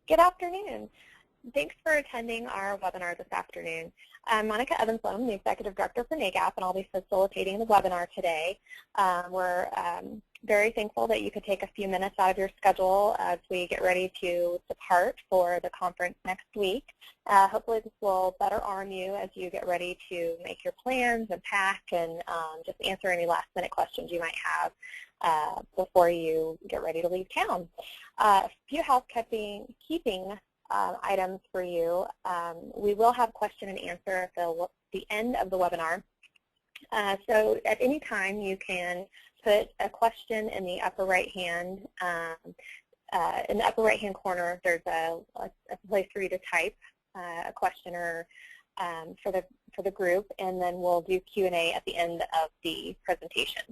Good afternoon. Thanks for attending our webinar this afternoon. I'm Monica Evans-Loam, the Executive Director for NAGAP, and I'll be facilitating the webinar today. We're very thankful that you could take a few minutes out of your schedule as we get ready to depart for the conference next week. Hopefully this will better arm you as you get ready to make your plans and pack and just answer any last-minute questions you might have before you get ready to leave town. A few housekeeping items for you. We will have question and answer at the end of the webinar. So at any time you can put a question in the upper right hand corner. There's a place for you to type a question or for the group, and then we'll do Q&A at the end of the presentation.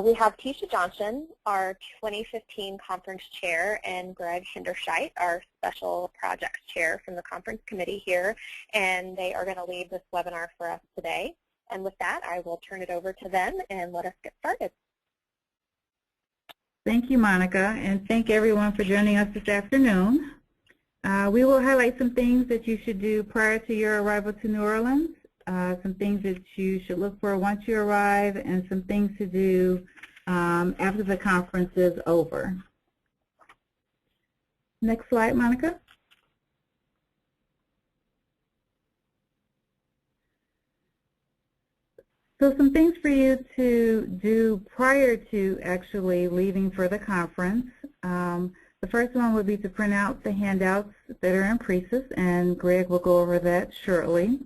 We have Tisha Johnson, our 2015 conference chair, and Greg Hinderscheit, our special projects chair from the conference committee here, and they are going to lead this webinar for us today. And with that, I will turn it over to them and let us get started. Thank you, Monica, and thank everyone for joining us this afternoon. We will highlight some things that you should do prior to your arrival to New Orleans, some things that you should look for once you arrive, and some things to do after the conference is over. Next slide, Monica. So some things for you to do prior to actually leaving for the conference. The first one would be to print out the handouts that are in Precis, and Greg will go over that shortly.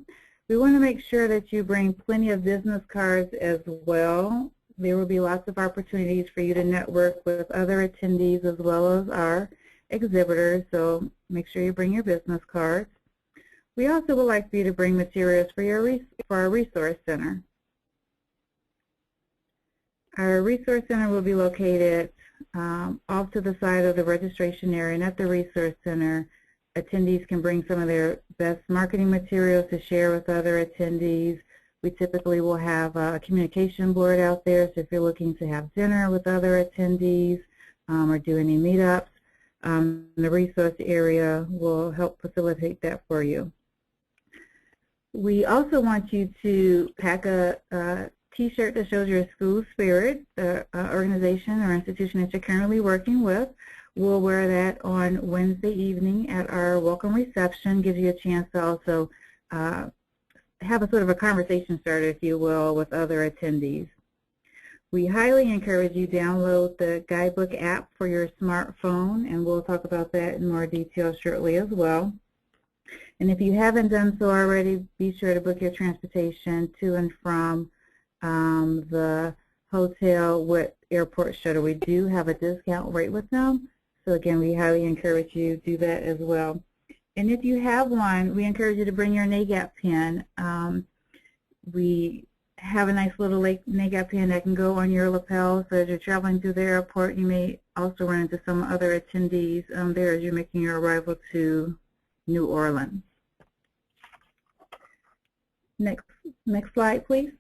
We want to make sure that you bring plenty of business cards as well. There will be lots of opportunities for you to network with other attendees as well as our exhibitors, so make sure you bring your business cards. We also would like for you to bring materials for our resource center. Our resource center will be located off to the side of the registration area, and at the resource center, attendees can bring some of their best marketing materials to share with other attendees. We typically will have a communication board out there, so if you're looking to have dinner with other attendees or do any meetups, the resource area will help facilitate that for you. We also want you to pack a T-shirt that shows your school spirit, the organization or institution that you're currently working with. We'll wear that on Wednesday evening at our welcome reception. Gives you a chance to also have a sort of a conversation starter, if you will, with other attendees. We highly encourage you to download the Guidebook app for your smartphone, and we'll talk about that in more detail shortly as well. And if you haven't done so already, be sure to book your transportation to and from the hotel with airport shuttle. We do have a discount rate with them, so again, we highly encourage you to do that as well. And if you have one, we encourage you to bring your NAGAP pin. We have a nice little NAGAP pin that can go on your lapel, so as you're traveling through the airport, you may also run into some other attendees there as you're making your arrival to New Orleans. Next slide, please.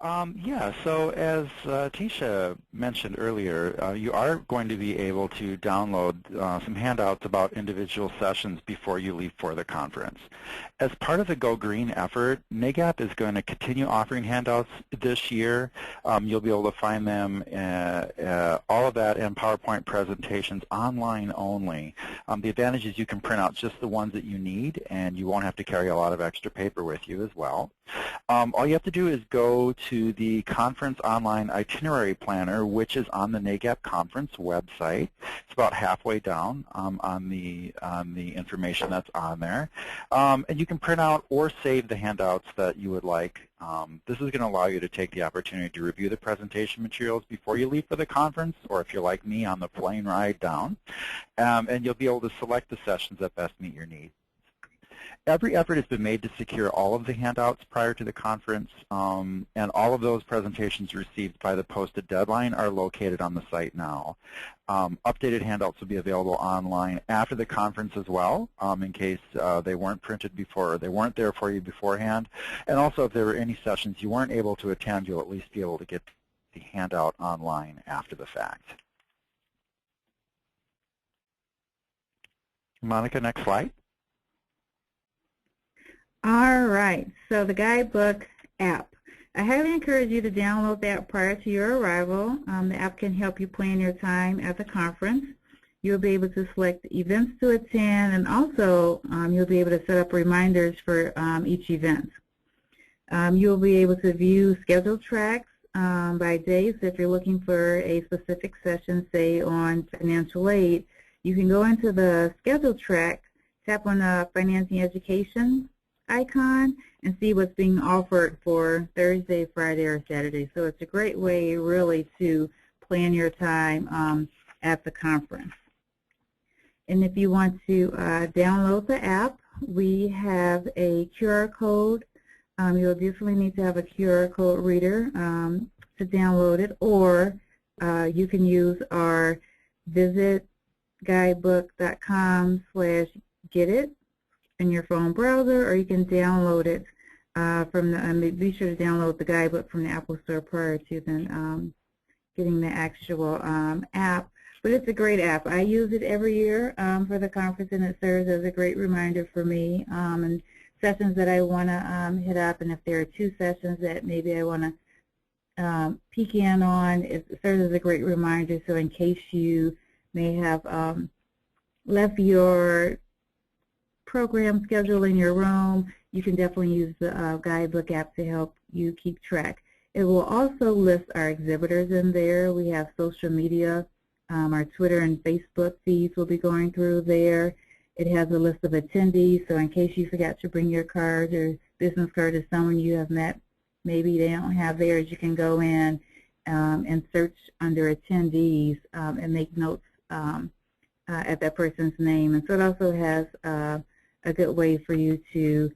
Yeah, so as Tisha mentioned earlier, you are going to be able to download some handouts about individual sessions before you leave for the conference. As part of the Go Green effort, NAGAP is going to continue offering handouts this year. You'll be able to find them, all of that, and PowerPoint presentations online only. The advantage is you can print out just the ones that you need, and you won't have to carry a lot of extra paper with you as well. All you have to do is go to the conference online itinerary planner, which is on the NAGAP conference website. It's about halfway down on the information that's on there. And you can print out or save the handouts that you would like. This is going to allow you to take the opportunity to review the presentation materials before you leave for the conference, or if you're like me, on the plane ride down. And you'll be able to select the sessions that best meet your needs. Every effort has been made to secure all of the handouts prior to the conference, and all of those presentations received by the posted deadline are located on the site now. Updated handouts will be available online after the conference as well, in case they weren't printed before or they weren't there for you beforehand. And also, if there were any sessions you weren't able to attend, you'll at least be able to get the handout online after the fact. Monica, next slide. All right, so the Guidebook app. I highly encourage you to download the app prior to your arrival. The app can help you plan your time at the conference. You'll be able to select events to attend, and also you'll be able to set up reminders for each event. You'll be able to view scheduled tracks by day. So if you're looking for a specific session, say on financial aid, you can go into the scheduled track, tap on the financing education icon, and see what's being offered for Thursday, Friday, or Saturday. So it's a great way really to plan your time at the conference. And if you want to download the app, we have a QR code. You'll definitely need to have a QR code reader to download it, or you can use our visit guidebook.com/getit in your phone browser, or you can download it from the, be sure to download the guidebook from the Apple Store prior to then getting the actual app. But it's a great app. I use it every year for the conference, and it serves as a great reminder for me and sessions that I want to hit up, and if there are 2 sessions that maybe I want to peek in on, it serves as a great reminder. So in case you may have left your program schedule in your room, you can definitely use the Guidebook app to help you keep track. It will also list our exhibitors in there. We have social media. Our Twitter and Facebook feeds will be going through there. It has a list of attendees, so in case you forgot to bring your card or business card to someone you have met, maybe they don't have theirs, you can go in and search under attendees and make notes at that person's name. And so it also has a good way for you to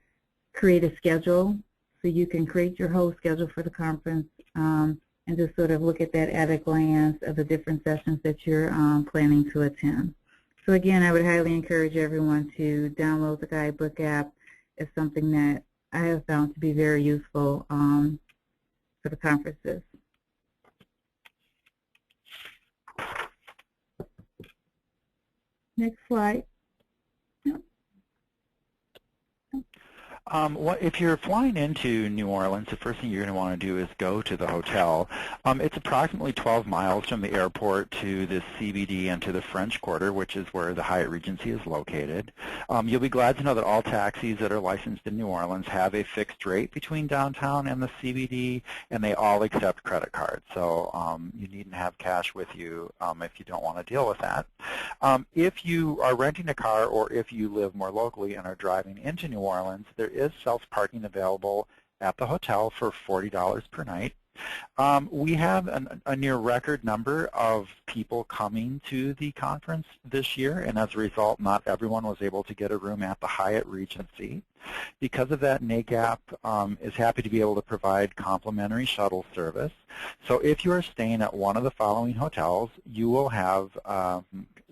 create a schedule, so you can create your whole schedule for the conference and just sort of look at that at a glance of the different sessions that you're planning to attend. So again, I would highly encourage everyone to download the Guidebook app. It's something that I have found to be very useful for the conferences. Next slide. If you're flying into New Orleans, the first thing you're going to want to do is go to the hotel. It's approximately 12 miles from the airport to the CBD and to the French Quarter, which is where the Hyatt Regency is located. You'll be glad to know that all taxis that are licensed in New Orleans have a fixed rate between downtown and the CBD, and they all accept credit cards. So you needn't have cash with you if you don't want to deal with that. If you are renting a car, or if you live more locally and are driving into New Orleans, there is self-parking available at the hotel for $40 per night. We have a near record number of people coming to the conference this year, and as a result, not everyone was able to get a room at the Hyatt Regency. Because of that, NAGAP is happy to be able to provide complimentary shuttle service. So if you are staying at one of the following hotels, you will have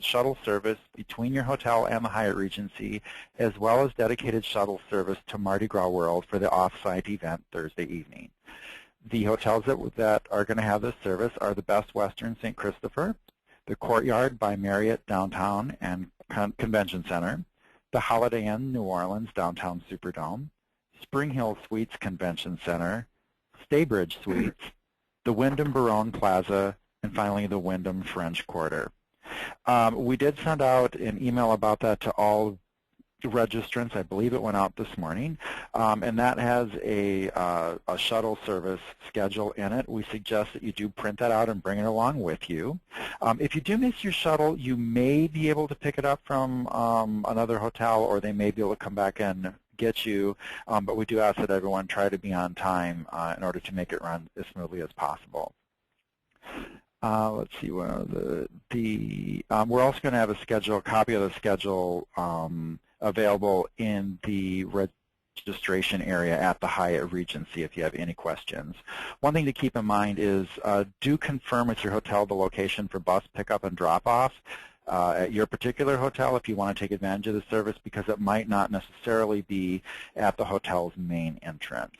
shuttle service between your hotel and the Hyatt Regency, as well as dedicated shuttle service to Mardi Gras World for the off-site event Thursday evening. The hotels that are going to have this service are the Best Western St. Christopher, the Courtyard by Marriott Downtown and Convention Center, the Holiday Inn New Orleans Downtown Superdome, Spring Hill Suites Convention Center, Staybridge Suites, the Wyndham Barone Plaza, and finally the Wyndham French Quarter. We did send out an email about that to all registrants. I believe it went out this morning, and that has a shuttle service schedule in it. We suggest that you do print that out and bring it along with you. If you do miss your shuttle, you may be able to pick it up from another hotel, or they may be able to come back and get you, but we do ask that everyone try to be on time in order to make it run as smoothly as possible. Let's see, we're also going to have a copy of the schedule available in the registration area at the Hyatt Regency if you have any questions. One thing to keep in mind is do confirm with your hotel the location for bus pickup and drop-off at your particular hotel if you want to take advantage of the service, because it might not necessarily be at the hotel's main entrance.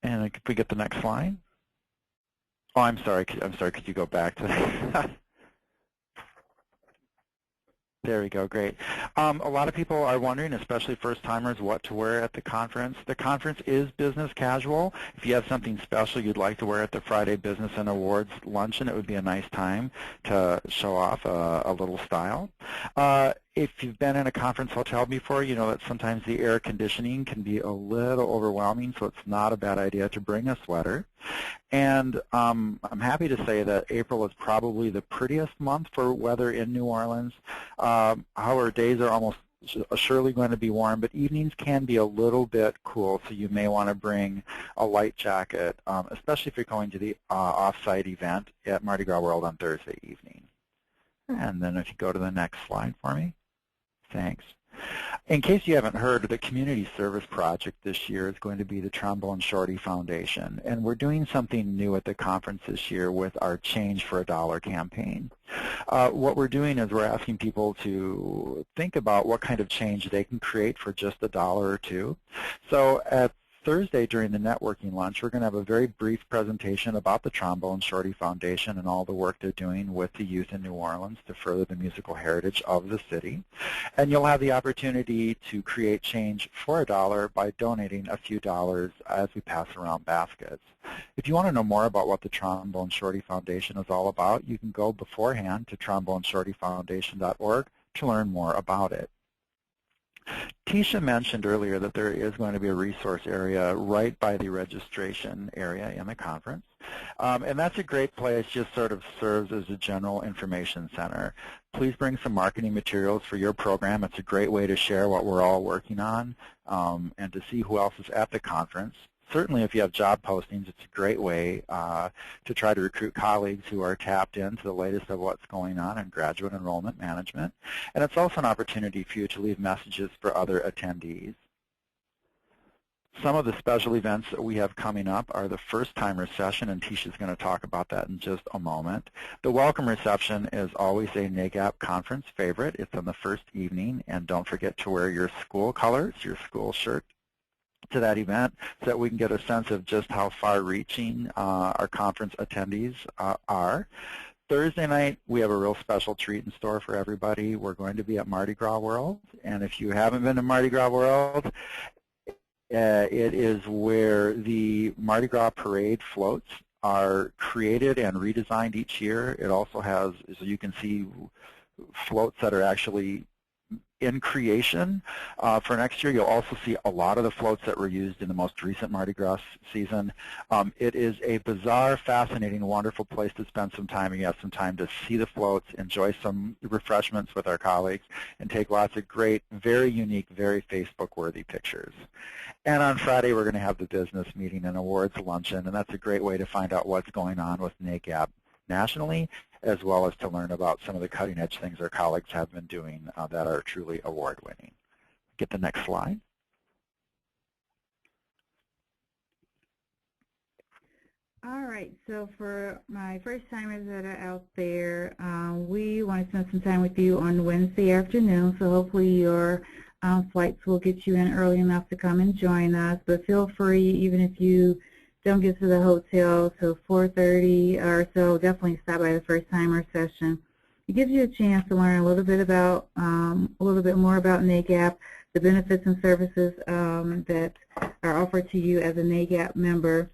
And if we get the next slide. Oh, I'm sorry, could you go back to that? There we go, great. A lot of people are wondering, especially first-timers, what to wear at the conference. The conference is business casual. If you have something special you'd like to wear at the Friday Business and Awards luncheon, it would be a nice time to show off a little style. If you've been in a conference hotel before, you know that sometimes the air conditioning can be a little overwhelming, so it's not a bad idea to bring a sweater. And I'm happy to say that April is probably the prettiest month for weather in New Orleans. Our days are almost surely going to be warm, but evenings can be a little bit cool, so you may want to bring a light jacket, especially if you're going to the off-site event at Mardi Gras World on Thursday evening. And then if you go to the next slide for me. Thanks. In case you haven't heard, the community service project this year is going to be the Trombone Shorty Foundation, and we're doing something new at the conference this year with our Change for a Dollar campaign. What we're doing is we're asking people to think about what kind of change they can create for just $1 or $2. So at Thursday during the networking lunch, we're going to have a very brief presentation about the Trombone Shorty Foundation and all the work they're doing with the youth in New Orleans to further the musical heritage of the city. And you'll have the opportunity to create change for $1 by donating a few dollars as we pass around baskets. If you want to know more about what the Trombone Shorty Foundation is all about, you can go beforehand to tromboneshortyfoundation.org to learn more about it. Tisha mentioned earlier that there is going to be a resource area right by the registration area in the conference. And that's a great place, just sort of serves as a general information center. Please bring some marketing materials for your program. It's a great way to share what we're all working on and to see who else is at the conference. Certainly, if you have job postings, it's a great way to try to recruit colleagues who are tapped into the latest of what's going on in graduate enrollment management. And it's also an opportunity for you to leave messages for other attendees. Some of the special events that we have coming up are the first-timer session, and Tisha's going to talk about that in just a moment. The welcome reception is always a NAGAP conference favorite. It's on the first evening, and don't forget to wear your school colors, your school shirt, to that event so that we can get a sense of just how far-reaching our conference attendees are. Thursday night, we have a real special treat in store for everybody. We're going to be at Mardi Gras World, and if you haven't been to Mardi Gras World, it is where the Mardi Gras parade floats are created and redesigned each year. It also has, as you can see, floats that are actually in creation for next year. You'll also see a lot of the floats that were used in the most recent Mardi Gras season. It is a bizarre, fascinating, wonderful place to spend some time, and you have some time to see the floats, enjoy some refreshments with our colleagues, and take lots of great, very unique, very Facebook-worthy pictures. And on Friday, we're going to have the business meeting and awards luncheon, and that's a great way to find out what's going on with NAGAP nationally, as well as to learn about some of the cutting-edge things our colleagues have been doing that are truly award-winning. Get the next slide. All right, so for my first-timers that are out there, we want to spend some time with you on Wednesday afternoon, so hopefully your flights will get you in early enough to come and join us, but feel free, even if you don't get to the hotel till 4:30 or so, definitely stop by the first-timer session. It gives you a chance to learn a little bit more about NAGAP, the benefits and services that are offered to you as a NAGAP member.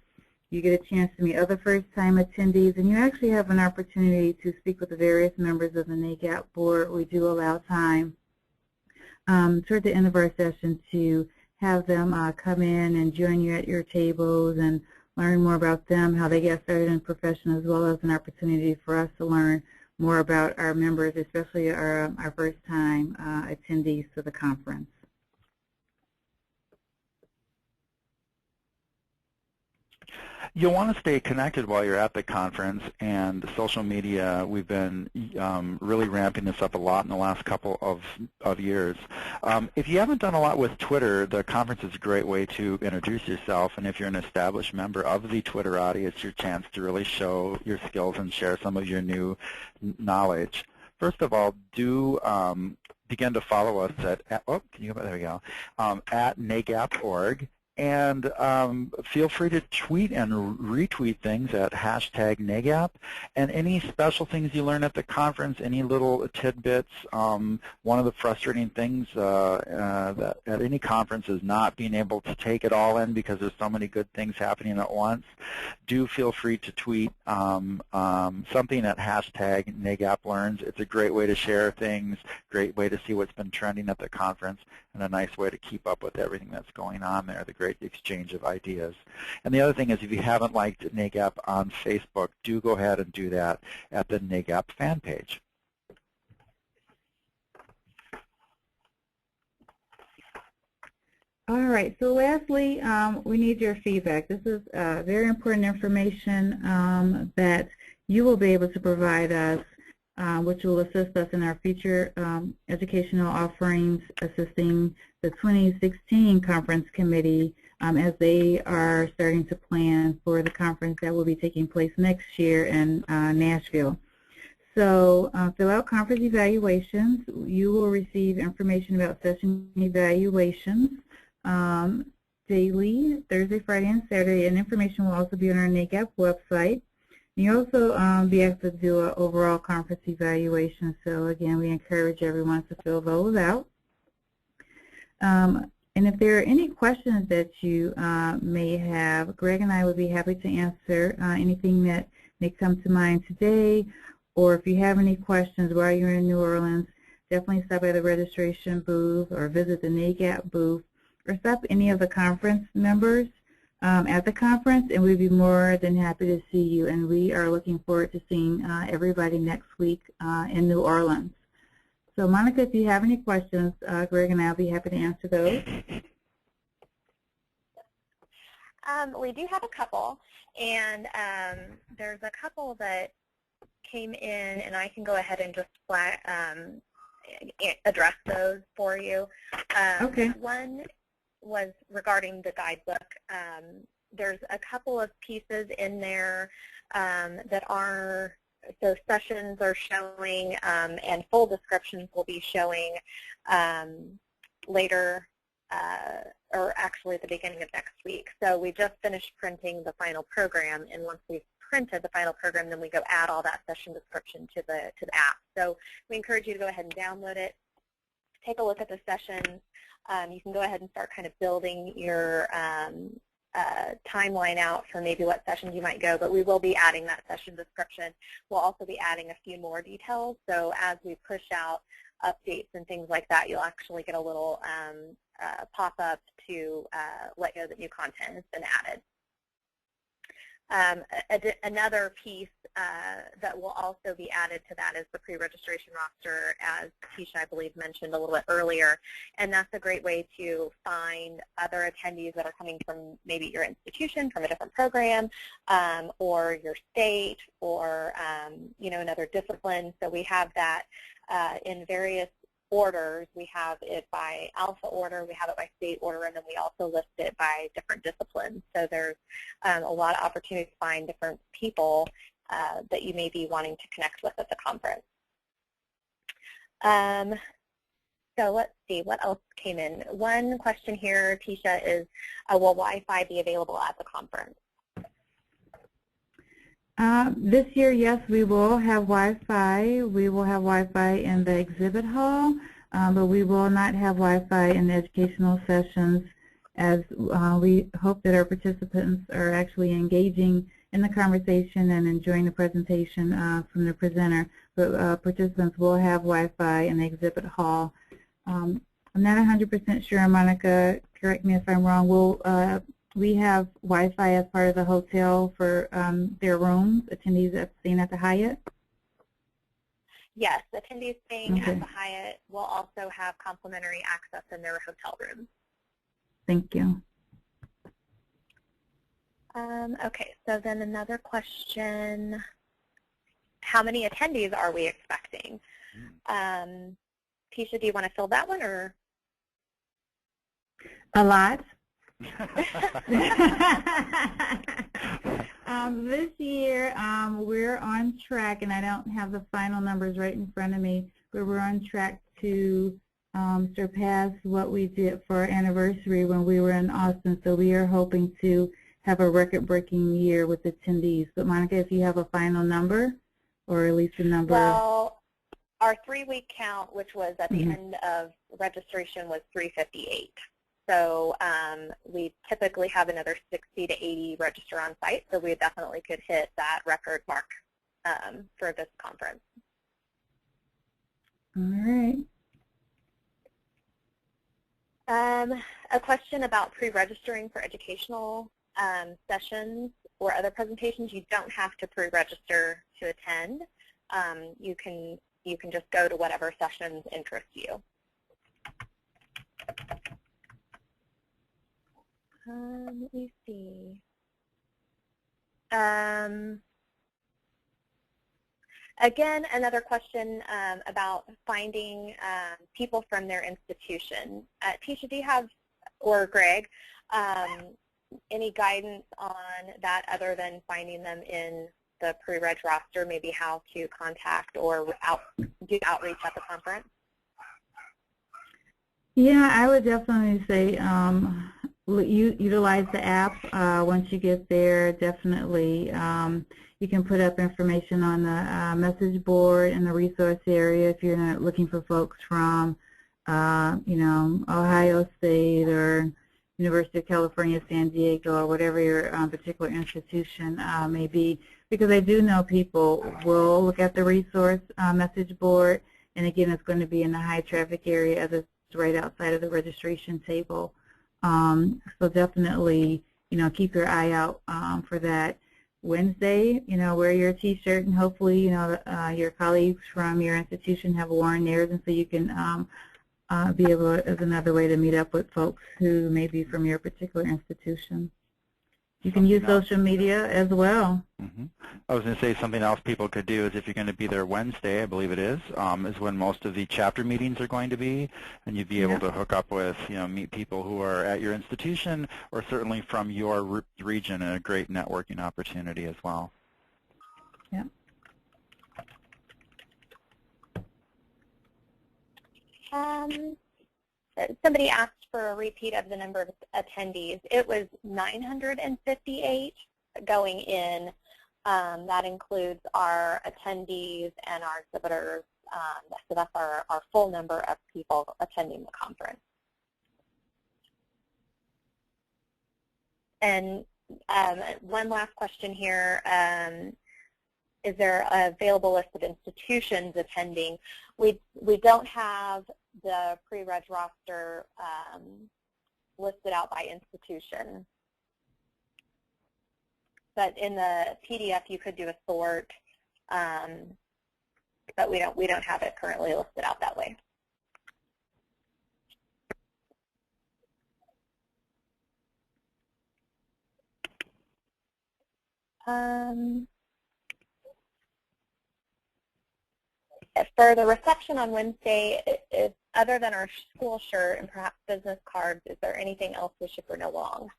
You get a chance to meet other first-time attendees, and you actually have an opportunity to speak with the various members of the NAGAP board. We do allow time toward the end of our session to have them come in and join you at your tables and learn more about them, how they get started in profession, as well as an opportunity for us to learn more about our members, especially our first-time attendees to the conference. You'll want to stay connected while you're at the conference, and social media, we've been really ramping this up a lot in the last couple of years. If you haven't done a lot with Twitter, the conference is a great way to introduce yourself, and if you're an established member of the Twitter audience, your chance to really show your skills and share some of your new knowledge. First of all, do begin to follow us at oh, can you go back? There we go, at NAGAP.org. And feel free to tweet and retweet things at #NAGAP. And any special things you learn at the conference, any little tidbits. One of the frustrating things that at any conference is not being able to take it all in because there's so many good things happening at once. Do feel free to tweet something at #NAGAPLearns. It's a great way to share things, great way to see what's been trending at the conference, and a nice way to keep up with everything that's going on there, the great exchange of ideas. And the other thing is, if you haven't liked NAGAP on Facebook, do go ahead and do that at the NAGAP fan page. All right, so lastly, we need your feedback. This is very important information that you will be able to provide us, which will assist us in our future educational offerings, assisting the 2016 Conference Committee as they are starting to plan for the conference that will be taking place next year in Nashville. So fill out conference evaluations. You will receive information about session evaluations daily, Thursday, Friday, and Saturday, and information will also be on our NAGAP website. You also be asked to do an overall conference evaluation. So again, we encourage everyone to fill those out. And if there are any questions that you may have, Greg and I would be happy to answer anything that may come to mind today. Or if you have any questions while you're in New Orleans, definitely stop by the registration booth or visit the NAGAP booth or stop any of the conference members at the conference, and we'd be more than happy to see you. And we are looking forward to seeing everybody next week in New Orleans. So Monica, if you have any questions, Greg and I will be happy to answer those. We do have a couple, and there's a couple that came in, and I can go ahead and just address those for you. Okay. One was regarding the guidebook. There's a couple of pieces in there that are, so sessions are showing and full descriptions will be showing later, or actually at the beginning of next week. So we just finished printing the final program, and once we've printed the final program, then we go add all that session description to the app. So we encourage you to go ahead and download it, take a look at the sessions. You can go ahead and start kind of building your timeline out for maybe what sessions you might go, but we will be adding that session description. We'll also be adding a few more details, so as we push out updates and things like that, you'll actually get a little pop-up to let you know that new content has been added. Another piece that will also be added to that is the pre-registration roster, as Tisha, I believe, mentioned a little bit earlier. And that's a great way to find other attendees that are coming from maybe your institution, from a different program, or your state, or another discipline. So we have that in various orders. We have it by alpha order, we have it by state order, and then we also list it by different disciplines. So there's a lot of opportunity to find different people that you may be wanting to connect with at the conference. So let's see, what else came in? One question here, Tisha, is will Wi-Fi be available at the conference? This year, yes, we will have Wi-Fi. We will have Wi-Fi in the exhibit hall, but we will not have Wi-Fi in the educational sessions, as we hope that our participants are actually engaging in the conversation and enjoying the presentation from the presenter. But participants will have Wi-Fi in the exhibit hall. I'm not 100% sure, Monica, correct me if I'm wrong. We have Wi-Fi as part of the hotel for their rooms, attendees staying at the Hyatt? Yes, attendees staying at the Hyatt will also have complimentary access in their hotel rooms. Thank you. Okay, so then another question, how many attendees are we expecting? Tisha, do you want to fill that one, or? A lot. This year, we're on track, and I don't have the final numbers right in front of me, but we're on track to surpassed what we did for our anniversary when we were in Austin. So we are hoping to have a record-breaking year with attendees. But Monica, if you have a final number, or at least a number. Well, our 3-week count, which was at the end of registration, was 358. So we typically have another 60 to 80 register on site, so we definitely could hit that record mark for this conference. All right. A question about pre-registering for educational sessions or other presentations. You don't have to pre-register to attend. You can just go to whatever sessions interest you. Let me see. Again, another question about finding people from their institution. Tisha, do you have, or Greg, any guidance on that other than finding them in the pre-reg roster, maybe how to contact or do outreach at the conference? Yeah, I would definitely say utilize the app once you get there. Definitely, you can put up information on the message board in the resource area if you're not looking for folks from, Ohio State or University of California, San Diego, or whatever your particular institution may be. Because I do know people will look at the resource message board, and again, it's going to be in the high traffic area as it's right outside of the registration table. So definitely, keep your eye out for that. Wednesday, wear your T-shirt, and hopefully, your colleagues from your institution have worn theirs, and so you can be able to, as another way to meet up with folks who may be from your particular institution. You can use social media as well. I was going to say something else people could do is if you're going to be there Wednesday, I believe it is when most of the chapter meetings are going to be, and you'd be able to hook up with, meet people who are at your institution or certainly from your region, and a great networking opportunity as well. Yeah. Somebody asked for a repeat of the number of attendees. It was 958 going in. That includes our attendees and our exhibitors. So that's our full number of people attending the conference. And one last question here. Is there an available list of institutions attending? We don't have the pre-reg roster listed out by institution. But in the PDF you could do a sort, but we don't have it currently listed out that way. For the reception on Wednesday, other than our school shirt and perhaps business cards, is there anything else we should bring along?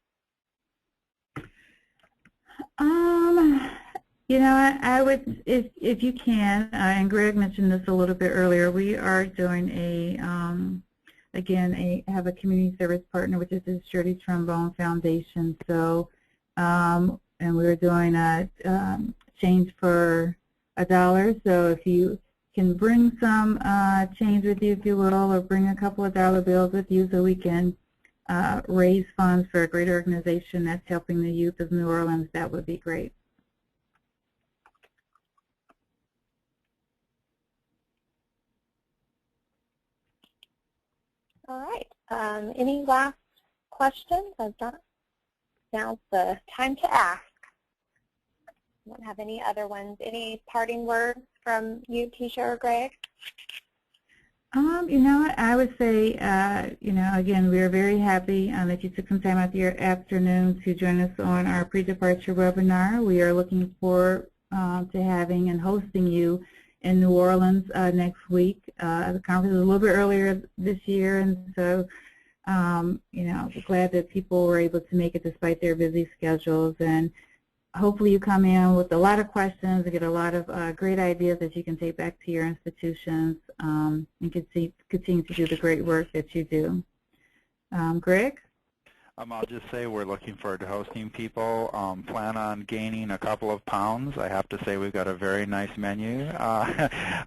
I would, if you can, and Greg mentioned this a little bit earlier, we are doing have a community service partner, which is the Shirley Trombone Foundation. So, and we're doing a change for $1. So if you can bring some change with you, if you will, or bring a couple of dollar bills with you so we can raise funds for a great organization that's helping the youth of New Orleans, that would be great. All right. Any last questions? Now's the time to ask. I don't have any other ones. Any parting words from you, Tisha or Greg? I would say, again, we are very happy that you took some time out of your afternoon to join us on our pre-departure webinar. We are looking forward to having and hosting you in New Orleans next week. The conference is a little bit earlier this year, and so, we're glad that people were able to make it despite their busy schedules. And hopefully you come in with a lot of questions and get a lot of great ideas that you can take back to your institutions and continue to do the great work that you do. Greg? I'll just say we're looking forward to hosting people. Plan on gaining a couple of pounds. I have to say we've got a very nice menu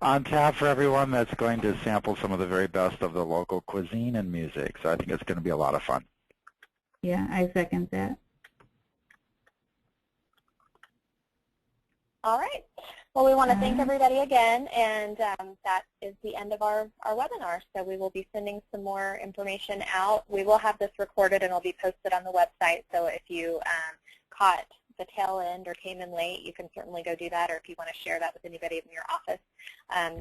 on tap for everyone that's going to sample some of the very best of the local cuisine and music. So I think it's going to be a lot of fun. Yeah, I second that. All right. Well, we want to thank everybody again, and that is the end of our webinar. So we will be sending some more information out. We will have this recorded and it'll be posted on the website. So if you caught the tail end or came in late, you can certainly go do that. Or if you want to share that with anybody in your office,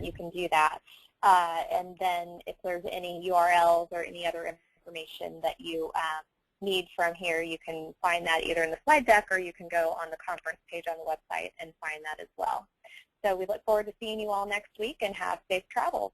you can do that. And then if there's any URLs or any other information that you need from here, you can find that either in the slide deck or you can go on the conference page on the website and find that as well. So we look forward to seeing you all next week and have safe travels.